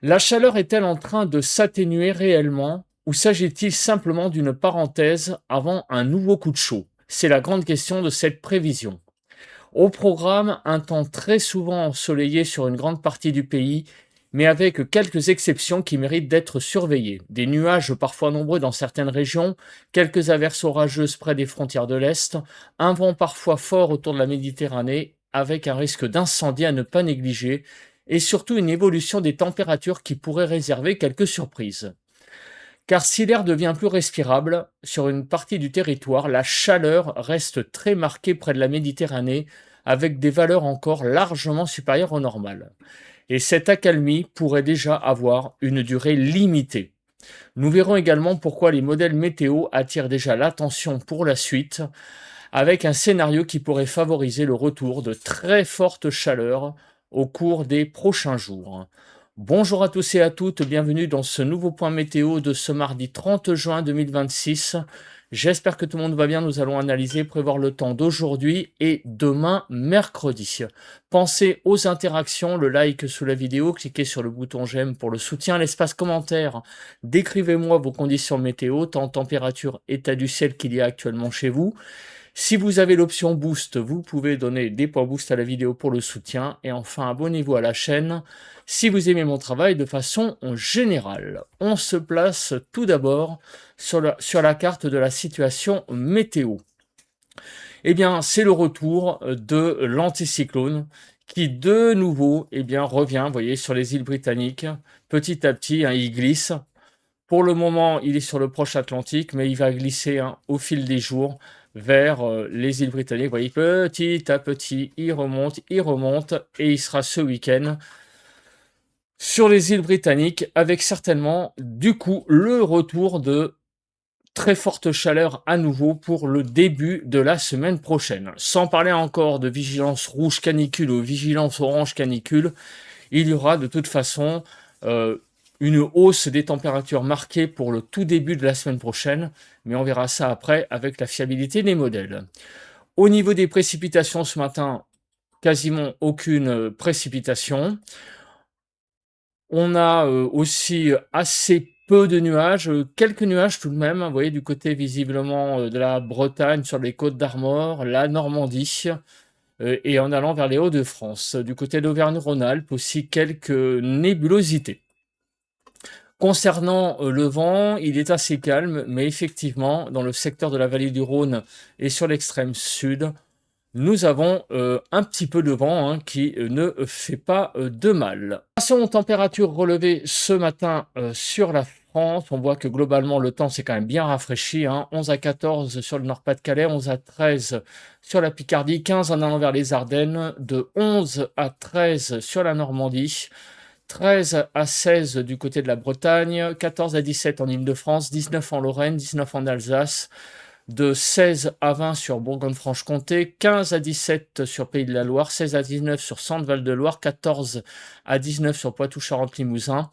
La chaleur est-elle en train de s'atténuer réellement ou s'agit-il simplement d'une parenthèse avant un nouveau coup de chaud? C'est la grande question de cette prévision. Au programme, un temps très souvent ensoleillé sur une grande partie du pays, mais avec quelques exceptions qui méritent d'être surveillées. Des nuages parfois nombreux dans certaines régions, quelques averses orageuses près des frontières de l'Est, un vent parfois fort autour de la Méditerranée, avec un risque d'incendie à ne pas négliger, et surtout une évolution des températures qui pourrait réserver quelques surprises. Car si l'air devient plus respirable sur une partie du territoire, la chaleur reste très marquée près de la Méditerranée, avec des valeurs encore largement supérieures au normal. Et cette accalmie pourrait déjà avoir une durée limitée. Nous verrons également pourquoi les modèles météo attirent déjà l'attention pour la suite, avec un scénario qui pourrait favoriser le retour de très fortes chaleurs au cours des prochains jours. Bonjour à tous et à toutes, bienvenue dans ce nouveau point météo de ce mardi 30 juin 2026. J'espère que tout le monde va bien, nous allons analyser et prévoir le temps d'aujourd'hui et demain mercredi. Pensez aux interactions, le like sous la vidéo, cliquez sur le bouton j'aime pour le soutien, l'espace commentaire. Décrivez-moi vos conditions météo, temps, température, état du ciel qu'il y a actuellement chez vous. Si vous avez l'option boost, vous pouvez donner des points boost à la vidéo pour le soutien. Et enfin, abonnez-vous à la chaîne si vous aimez mon travail de façon générale. On se place tout d'abord sur la carte de la situation météo. Eh bien, c'est le retour de l'anticyclone qui, de nouveau, revient, vous voyez, sur les îles britanniques. Petit à petit, il glisse. Pour le moment, il est sur le proche Atlantique, mais il va glisser au fil des jours vers les îles britanniques. Vous voyez, petit à petit, il remonte, et il sera ce week-end sur les îles britanniques, avec certainement, du coup, le retour de très forte chaleur à nouveau pour le début de la semaine prochaine. Sans parler encore de vigilance rouge canicule ou vigilance orange canicule, il y aura de toute façon une hausse des températures marquée pour le tout début de la semaine prochaine, mais on verra ça après avec la fiabilité des modèles. Au niveau des précipitations ce matin, quasiment aucune précipitation. On a aussi assez peu de nuages, quelques nuages tout de même, vous voyez, du côté visiblement de la Bretagne, sur les côtes d'Armor, la Normandie, et en allant vers les Hauts-de-France. Du côté d'Auvergne-Rhône-Alpes aussi quelques nébulosités. Concernant le vent, il est assez calme, mais effectivement, dans le secteur de la vallée du Rhône et sur l'extrême sud, nous avons un petit peu de vent qui ne fait pas de mal. Passons aux températures relevées ce matin sur la France. On voit que globalement, le temps s'est quand même bien rafraîchi. 11 à 14 sur le Nord-Pas-de-Calais, 11 à 13 sur la Picardie, 15 en allant vers les Ardennes, de 11 à 13 sur la Normandie, 13 à 16 du côté de la Bretagne, 14 à 17 en Île-de-France, 19 en Lorraine, 19 en Alsace, de 16 à 20 sur Bourgogne-Franche-Comté, 15 à 17 sur Pays de la Loire, 16 à 19 sur Centre-Val-de-Loire, 14 à 19 sur Poitou-Charentes-Limousin,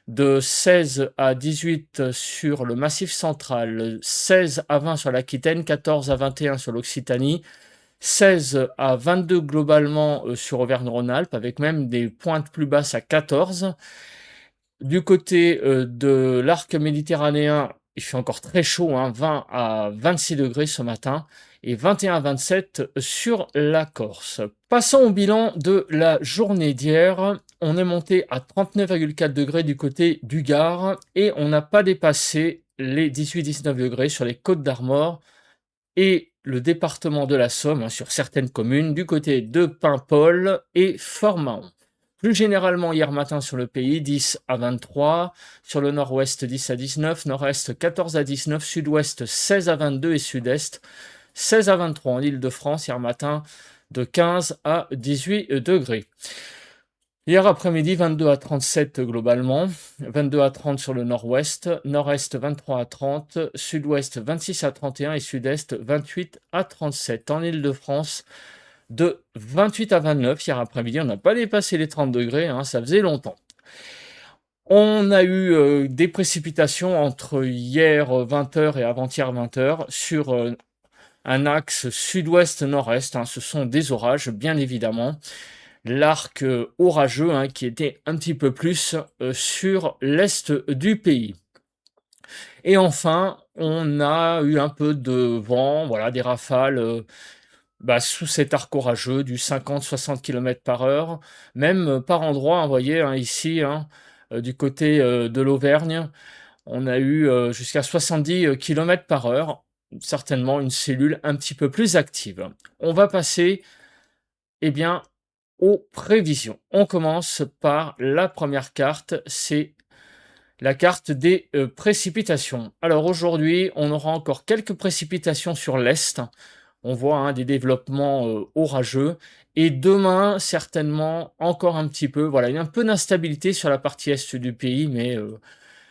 de 16 à 18 sur le Massif central, 16 à 20 sur l'Aquitaine, 14 à 21 sur l'Occitanie, 16 à 22 globalement sur Auvergne-Rhône-Alpes, avec même des pointes plus basses à 14. Du côté de l'arc méditerranéen, il fait encore très chaud, 20 à 26 degrés ce matin, et 21 à 27 sur la Corse. Passons au bilan de la journée d'hier. On est monté à 39,4 degrés du côté du Gard, et on n'a pas dépassé les 18-19 degrés sur les côtes d'Armor et le département de la Somme, sur certaines communes, du côté de Paimpol et Fort-Mahon. Plus généralement, hier matin sur le pays, 10 à 23, sur le nord-ouest 10 à 19, nord-est 14 à 19, sud-ouest 16 à 22 et sud-est 16 à 23 en Île-de-France, hier matin de 15 à 18 degrés. Hier après-midi, 22 à 37 globalement, 22 à 30 sur le nord-ouest, nord-est 23 à 30, sud-ouest 26 à 31 et sud-est 28 à 37. En Île-de-France, de 28 à 29 hier après-midi, on n'a pas dépassé les 30 degrés, ça faisait longtemps. On a eu des précipitations entre hier 20h et avant-hier 20h sur un axe sud-ouest-nord-est, ce sont des orages bien évidemment. l'arc orageux hein, qui était un petit peu plus sur l'est du pays. Et enfin, on a eu un peu de vent, voilà, des rafales sous cet arc orageux du 50-60 km/h, même par endroits, hein, vous voyez hein, ici, hein, du côté de l'Auvergne, on a eu jusqu'à 70 km/h, certainement une cellule un petit peu plus active. On va passer eh bien, aux prévisions. On commence par la première carte, c'est la carte des précipitations. Alors aujourd'hui, on aura encore quelques précipitations sur l'est. On voit hein, des développements orageux. Et demain, certainement, encore un petit peu. Voilà, il y a un peu d'instabilité sur la partie est du pays, mais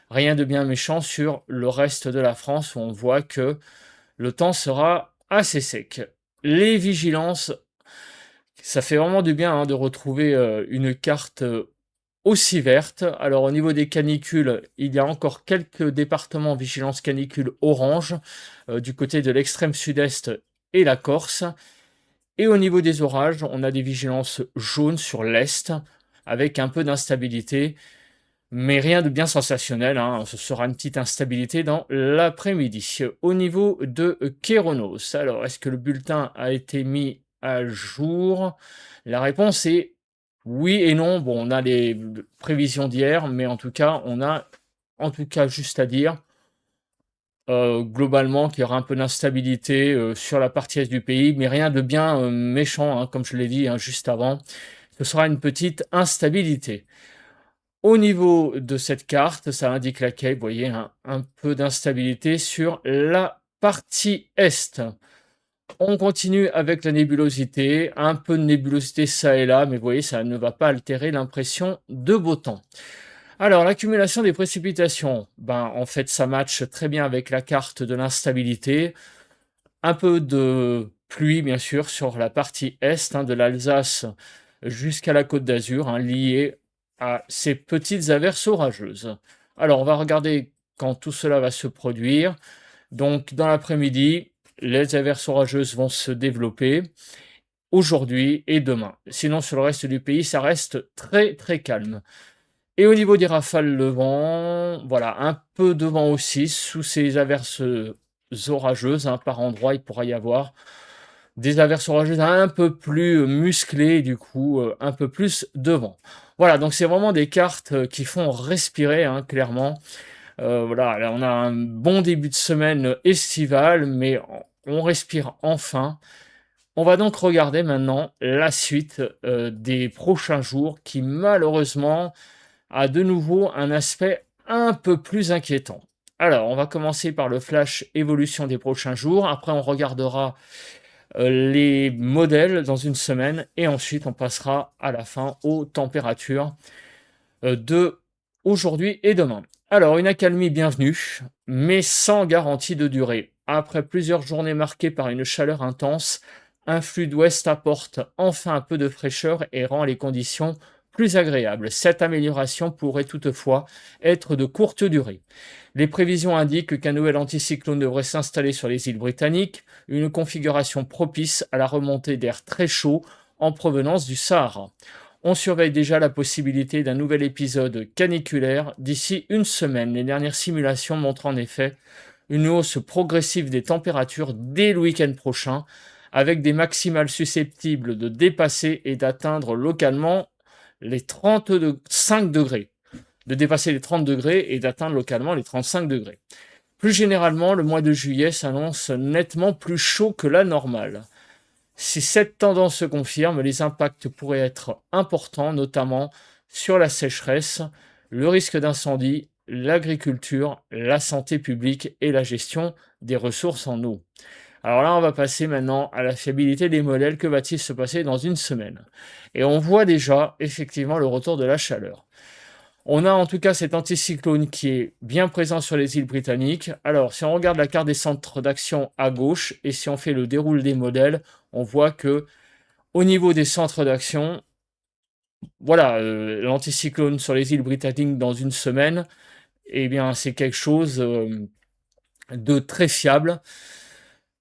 rien de bien méchant sur le reste de la France où on voit que le temps sera assez sec. Les vigilances, ça fait vraiment du bien hein, de retrouver une carte aussi verte. Alors au niveau des canicules, il y a encore quelques départements en vigilance canicule orange du côté de l'extrême sud-est et la Corse. Et au niveau des orages, on a des vigilances jaunes sur l'est avec un peu d'instabilité, mais rien de bien sensationnel, hein. Ce sera une petite instabilité dans l'après-midi. Au niveau de Kéronos, alors est-ce que le bulletin a été mis à jour? La réponse est oui et non. Bon, on a les prévisions d'hier, mais en tout cas, on a en tout cas juste à dire globalement qu'il y aura un peu d'instabilité sur la partie est du pays, mais rien de bien méchant, hein, comme je l'ai dit hein, juste avant. Ce sera une petite instabilité. Au niveau de cette carte, ça indique laquelle, vous voyez, un peu d'instabilité sur la partie est. On continue avec la nébulosité, un peu de nébulosité ça et là, mais vous voyez, ça ne va pas altérer l'impression de beau temps. Alors, l'accumulation des précipitations, en fait, ça matche très bien avec la carte de l'instabilité. Un peu de pluie, bien sûr, sur la partie est hein, de l'Alsace jusqu'à la Côte d'Azur, hein, liée à ces petites averses orageuses. Alors, on va regarder quand tout cela va se produire. Donc, dans l'après-midi, les averses orageuses vont se développer aujourd'hui et demain. Sinon, sur le reste du pays, ça reste très, très calme. Et au niveau des rafales, le vent, voilà, un peu de vent aussi sous ces averses orageuses, hein, par endroits, il pourra y avoir des averses orageuses un peu plus musclées, du coup, un peu plus de vent. Voilà, donc c'est vraiment des cartes qui font respirer, hein, clairement. Voilà, là, on a un bon début de semaine estival, mais on respire enfin. On va donc regarder maintenant la suite des prochains jours qui, malheureusement, a de nouveau un aspect un peu plus inquiétant. Alors, on va commencer par le flash évolution des prochains jours. Après, on regardera les modèles dans une semaine. Et ensuite, on passera à la fin aux températures de aujourd'hui et demain. Alors, une accalmie bienvenue, mais sans garantie de durée. Après plusieurs journées marquées par une chaleur intense, un flux d'ouest apporte enfin un peu de fraîcheur et rend les conditions plus agréables. Cette amélioration pourrait toutefois être de courte durée. Les prévisions indiquent qu'un nouvel anticyclone devrait s'installer sur les îles britanniques, une configuration propice à la remontée d'air très chaud en provenance du Sahara. On surveille déjà la possibilité d'un nouvel épisode caniculaire d'ici une semaine. Les dernières simulations montrent en effet une hausse progressive des températures dès le week-end prochain, avec des maximales susceptibles de dépasser et d'atteindre localement les 35 degrés. De dépasser les 30 degrés et d'atteindre localement les 35 degrés. Plus généralement, le mois de juillet s'annonce nettement plus chaud que la normale. Si cette tendance se confirme, les impacts pourraient être importants, notamment sur la sécheresse, le risque d'incendie, l'agriculture, la santé publique et la gestion des ressources en eau. Alors là, on va passer maintenant à la fiabilité des modèles. Que va-t-il se passer dans une semaine? Et on voit déjà effectivement le retour de la chaleur. On a en tout cas cet anticyclone qui est bien présent sur les îles britanniques. Alors, si on regarde la carte des centres d'action à gauche et si on fait le déroulé des modèles, on voit que au niveau des centres d'action, voilà, l'anticyclone sur les îles britanniques dans une semaine, eh bien, c'est quelque chose de très fiable.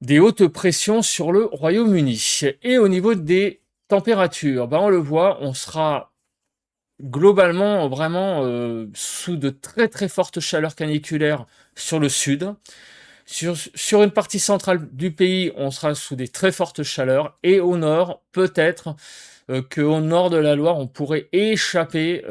Des hautes pressions sur le Royaume-Uni. Et au niveau des Température, on le voit, on sera globalement vraiment, sous de très, très fortes chaleurs caniculaires sur le sud. Sur une partie centrale du pays, on sera sous des très fortes chaleurs et au nord, peut-être, qu'au nord de la Loire, on pourrait échapper,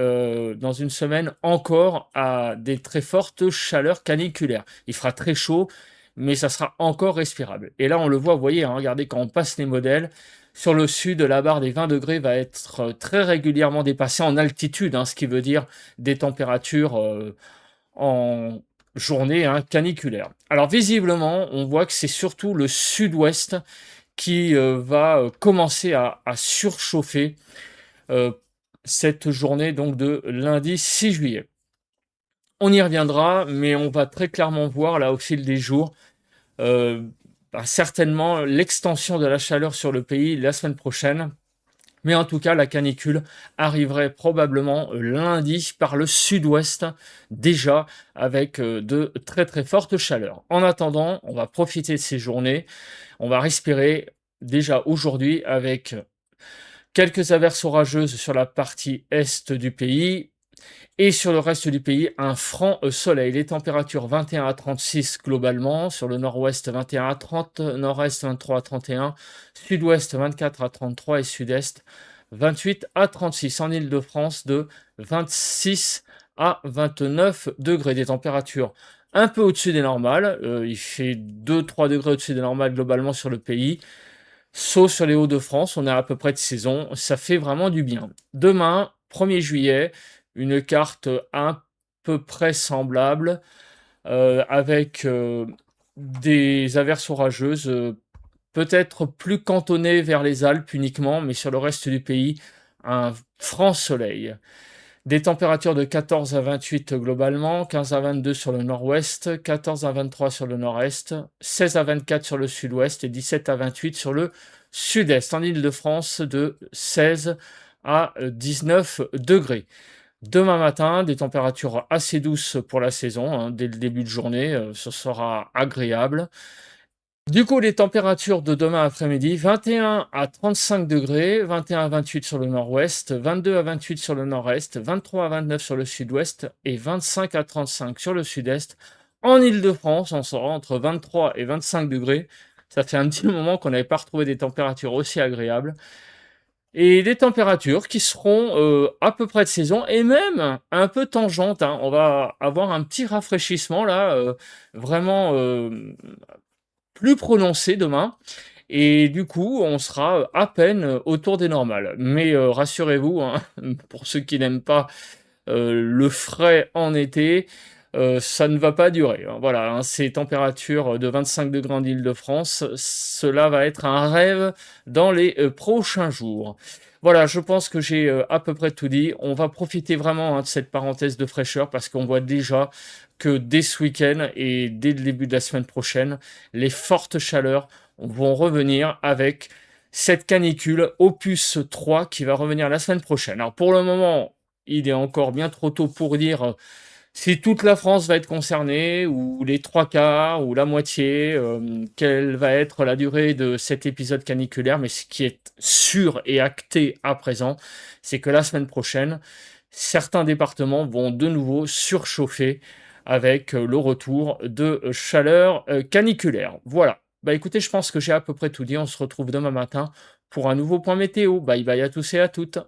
dans une semaine encore à des très fortes chaleurs caniculaires. Il fera très chaud, mais ça sera encore respirable et là, on le voit, vous voyez, hein, regardez quand on passe les modèles, sur le sud, la barre des 20 degrés va être, très régulièrement dépassée en altitude, hein, ce qui veut dire des températures, en journée, hein, caniculaire. Alors visiblement, on voit que c'est surtout le sud-ouest qui, va, commencer à surchauffer, heu, cette journée donc de lundi 6 juillet. On y reviendra, mais on va très clairement voir là au fil des jours, heu, certainement l'extension de la chaleur sur le pays la semaine prochaine. Mais en tout cas, la canicule arriverait probablement lundi par le sud-ouest, déjà avec de très très fortes chaleurs. En attendant, on va profiter de ces journées, on va respirer déjà aujourd'hui avec quelques averses orageuses sur la partie est du pays et sur le reste du pays, un franc soleil. Les températures 21 à 36 globalement, sur le nord-ouest 21 à 30, nord-est 23 à 31, sud-ouest 24 à 33 et sud-est 28 à 36. En Île-de-France, de 26 à 29 degrés. Des températures un peu au-dessus des normales. Il fait 2-3 degrés au-dessus des normales globalement sur le pays. Sauf sur les Hauts-de-France, on est à peu près de saison. Ça fait vraiment du bien. Demain, 1er juillet, une carte à peu près semblable, avec, des averses orageuses, peut-être plus cantonnées vers les Alpes uniquement, mais sur le reste du pays, un franc soleil. Des températures de 14 à 28 globalement, 15 à 22 sur le nord-ouest, 14 à 23 sur le nord-est, 16 à 24 sur le sud-ouest et 17 à 28 sur le sud-est. En Île-de-France, de 16 à 19 degrés. Demain matin, des températures assez douces pour la saison, hein, dès le début de journée, ce sera agréable. Du coup, les températures de demain après-midi, 21 à 35 degrés, 21 à 28 sur le nord-ouest, 22 à 28 sur le nord-est, 23 à 29 sur le sud-ouest et 25 à 35 sur le sud-est. En Île-de-France, on sera entre 23 et 25 degrés. Ça fait un petit moment qu'on n'avait pas retrouvé des températures aussi agréables. Et des températures qui seront à peu près de saison et même un peu tangentes, hein. On va avoir un petit rafraîchissement là, vraiment plus prononcé demain et du coup, on sera, à peine, autour des normales. Mais, rassurez-vous, hein, pour ceux qui n'aiment pas, le frais en été, ça ne va pas durer, hein. Voilà, hein, ces températures de 25 degrés en Île-de-France, cela va être un rêve dans les, prochains jours. Voilà, je pense que j'ai, à peu près tout dit. On va profiter vraiment, hein, de cette parenthèse de fraîcheur parce qu'on voit déjà que dès ce week-end et dès le début de la semaine prochaine, les fortes chaleurs vont revenir avec cette canicule Opus 3 qui va revenir la semaine prochaine. Alors pour le moment, il est encore bien trop tôt pour dire si toute la France va être concernée, ou les 3/4, ou la moitié, quelle va être la durée de cet épisode caniculaire, mais ce qui est sûr et acté à présent, c'est que la semaine prochaine, certains départements vont de nouveau surchauffer avec, le retour de chaleur, caniculaire. Voilà. Bah, écoutez, je pense que j'ai à peu près tout dit. On se retrouve demain matin pour un nouveau point météo. Bye bye à tous et à toutes.